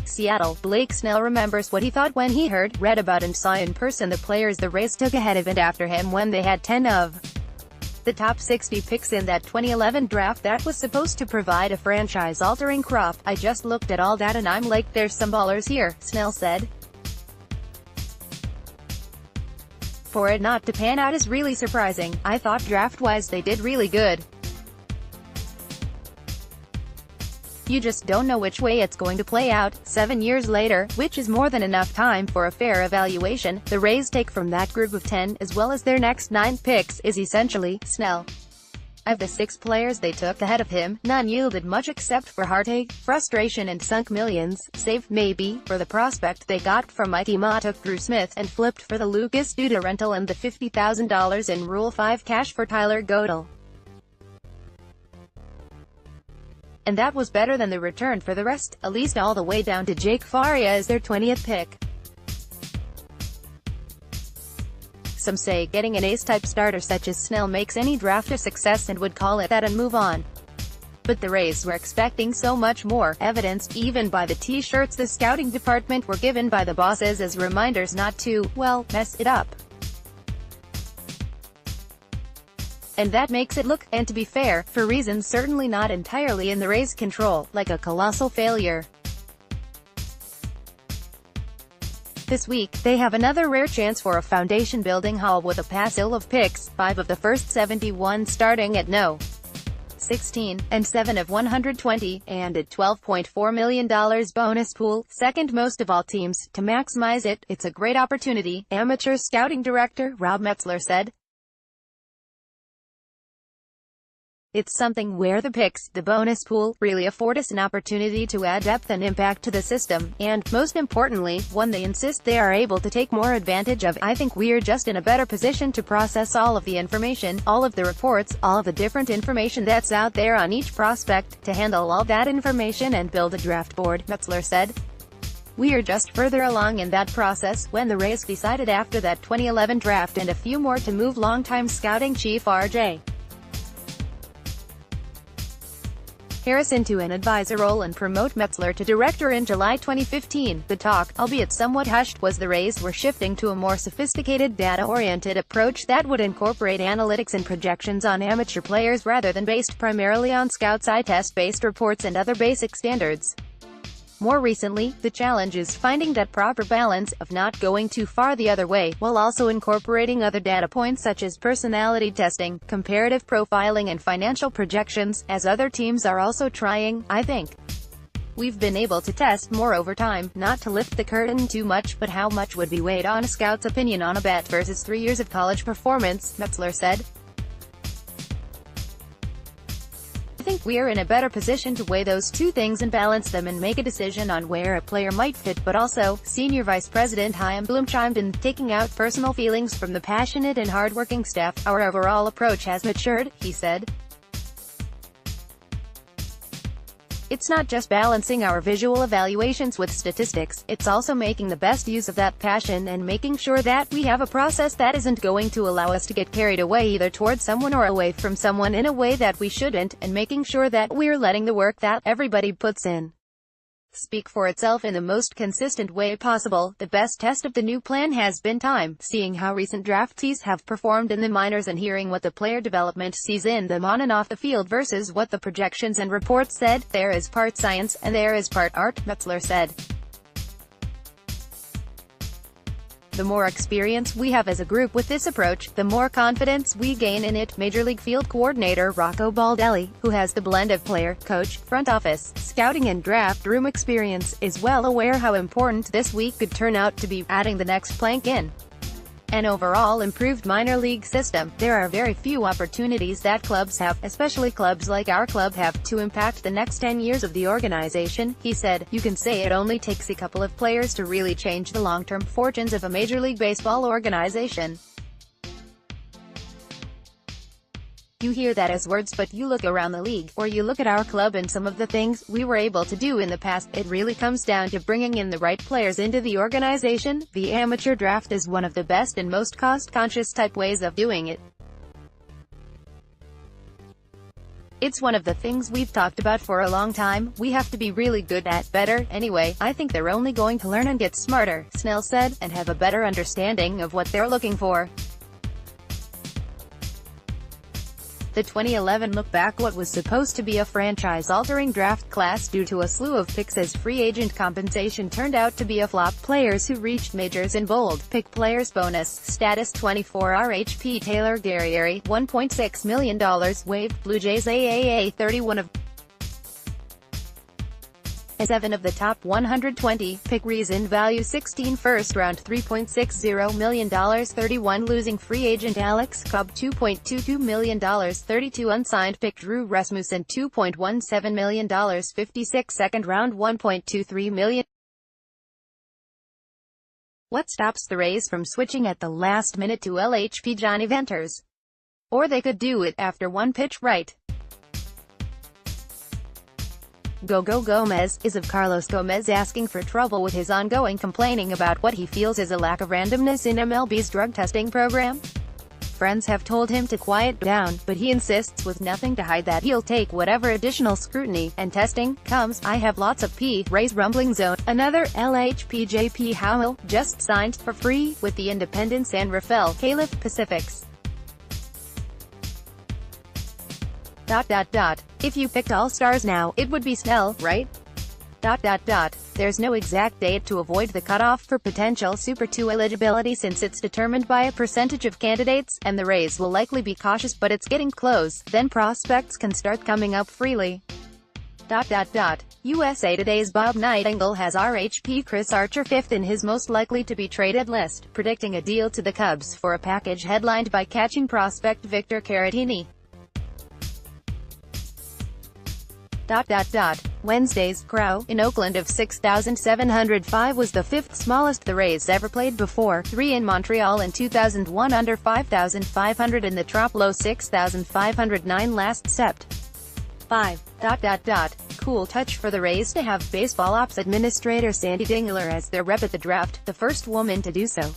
Seattle, Blake Snell remembers what he thought when he read about and saw in person the players the Rays took ahead of and after him when they had 10 of the top 60 picks in that 2011 draft that was supposed to provide a franchise-altering crop. "I just looked at all that and I'm like, there's some ballers here," Snell said. "For it not to pan out is really surprising. I thought draft-wise they did really good. You just don't know which way it's going to play out." 7 years later, which is more than enough time for a fair evaluation, the Rays' take from that group of 10, as well as their next 9 picks, is essentially, Snell. "Of the 6 players they took ahead of him, none yielded much except for heartache, frustration and sunk millions, save, maybe, for the prospect they got from Mighty Ma took Drew Smith, and flipped for the Lucas Duda rental and the $50,000 in Rule 5 cash for Tyler Godel. And that was better than the return for the rest, at least all the way down to Jake Faria as their 20th pick. Some say getting an ace-type starter such as Snell makes any draft a success and would call it that and move on. But the Rays were expecting so much more, evidenced even by the t-shirts the scouting department were given by the bosses as reminders not to, well, mess it up. And that makes it look, and to be fair, for reasons certainly not entirely in the Rays' control, like a colossal failure. This week, they have another rare chance for a foundation-building haul with a passel of picks, 5 of the first 71 starting at no. 16, and 7 of 120, and a $12.4 million bonus pool, second most of all teams. To maximize it, it's a great opportunity, amateur scouting director Rob Metzler said. "It's something where the picks, the bonus pool, really afford us an opportunity to add depth and impact to the system, and, most importantly, one they insist they are able to take more advantage of. I think we're just in a better position to process all of the information, all of the reports, all of the different information that's out there on each prospect, to handle all that information and build a draft board," Metzler said. "We are just further along in that process, when the Rays decided after that 2011 draft and a few more to move longtime scouting chief R.J. Harris into an advisor role and promote Metzler to director in July 2015. The talk, albeit somewhat hushed, was the Rays were shifting to a more sophisticated, data-oriented approach that would incorporate analytics and projections on amateur players rather than based primarily on Scout's eye test-based reports and other basic standards. More recently, the challenge is finding that proper balance, of not going too far the other way, while also incorporating other data points such as personality testing, comparative profiling and financial projections, as other teams are also trying. I think we've been able to test more over time, not to lift the curtain too much, but how much would be weighed on a scout's opinion on a bet versus 3 years of college performance," Metzler said. "I think we're in a better position to weigh those two things and balance them and make a decision on where a player might fit, but also," Senior Vice President Chaim Bloom chimed in, taking out personal feelings from the passionate and hardworking staff. "Our overall approach has matured," he said. "It's not just balancing our visual evaluations with statistics, it's also making the best use of that passion and making sure that we have a process that isn't going to allow us to get carried away either towards someone or away from someone in a way that we shouldn't, and making sure that we're letting the work that everybody puts in speak for itself in the most consistent way possible." The best test of the new plan has been time, seeing how recent draftees have performed in the minors and hearing what the player development sees in them on and off the field versus what the projections and reports said. "There is part science, and there is part art," Metzler said. "The more experience we have as a group with this approach, the more confidence we gain in it." Major League Field Coordinator Rocco Baldelli, who has the blend of player, coach, front office, scouting and draft room experience, is well aware how important this week could turn out to be, adding the next plank in an overall improved minor league system. "There are very few opportunities that clubs have, especially clubs like our club have, to impact the next 10 years of the organization," he said. "You can say it only takes a couple of players to really change the long-term fortunes of a Major League Baseball organization. You hear that as words, but you look around the league, or you look at our club and some of the things we were able to do in the past, it really comes down to bringing in the right players into the organization. The amateur draft is one of the best and most cost-conscious type ways of doing it. It's one of the things we've talked about for a long time. We have to be really good at better. Anyway, I think they're only going to learn and get smarter, Snell said, and have a better understanding of what they're looking for. The 2011 look back what was supposed to be a franchise-altering draft class due to a slew of picks as free agent compensation turned out to be a flop. Players who reached majors in bold, pick players bonus, status 24 RHP Taylor Guerrieri, $1.6 million, waived Blue Jays AAA 31 of 7 of the top 120, pick reason value 16 first round $3.60 million 31 losing free agent Alex Cobb $2.22 million 32 unsigned pick Drew Rasmussen $2.17 million 56 second round $1.23 million. What stops the Rays from switching at the last minute to LHP Johnny Venters? Or they could do it after one pitch right. Go Gomez, is of Carlos Gomez asking for trouble with his ongoing complaining about what he feels is a lack of randomness in MLB's drug testing program. Friends have told him to quiet down, but he insists with nothing to hide that he'll take whatever additional scrutiny and testing comes. I have lots of Rays rumbling zone. Another LHP JP Howell, just signed for free with the Independence and Rafael Calif Pacifics. If you picked All-Stars now, it would be Snell, right? There's no exact date to avoid the cutoff for potential Super 2 eligibility since it's determined by a percentage of candidates, and the Rays will likely be cautious, but it's getting close. Then prospects can start coming up freely. USA Today's Bob Nightingale has RHP Chris Archer fifth in his most likely to be traded list, predicting a deal to the Cubs for a package headlined by catching prospect Victor Caratini. Wednesday's crowd in Oakland of 6,705 was the fifth smallest the Rays ever played before, 3 in Montreal in 2001 under 5,500 in the Trop low 6,509 last Sept. 5. Cool touch for the Rays to have baseball ops administrator Sandy Dingler as their rep at the draft, the first woman to do so.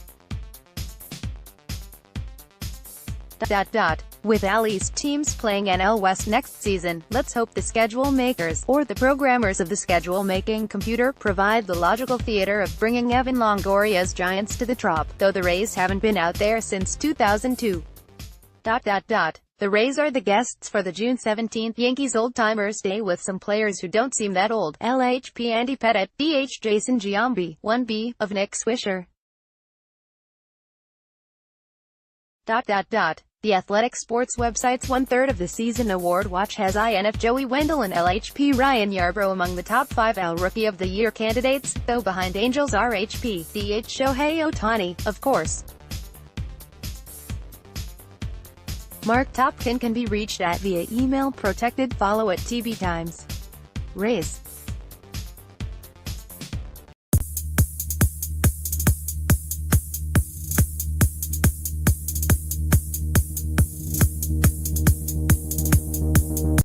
With AL East teams playing NL West next season, let's hope the schedule makers, or the programmers of the schedule-making computer, provide the logical theater of bringing Evan Longoria's Giants to the Trop, though the Rays haven't been out there since 2002. The Rays are the guests for the June 17th Yankees Old Timers Day with some players who don't seem that old. LHP Andy Pettitte, DH Jason Giambi, 1B, of Nick Swisher. The Athletic Sports website's one-third of the season award watch has INF Joey Wendell and LHP Ryan Yarbrough among the top 5 AL Rookie of the Year candidates, though behind Angels RHP, DH Shohei Ohtani, of course. Mark Topkin can be reached at via email protected follow at TB Times. Rays.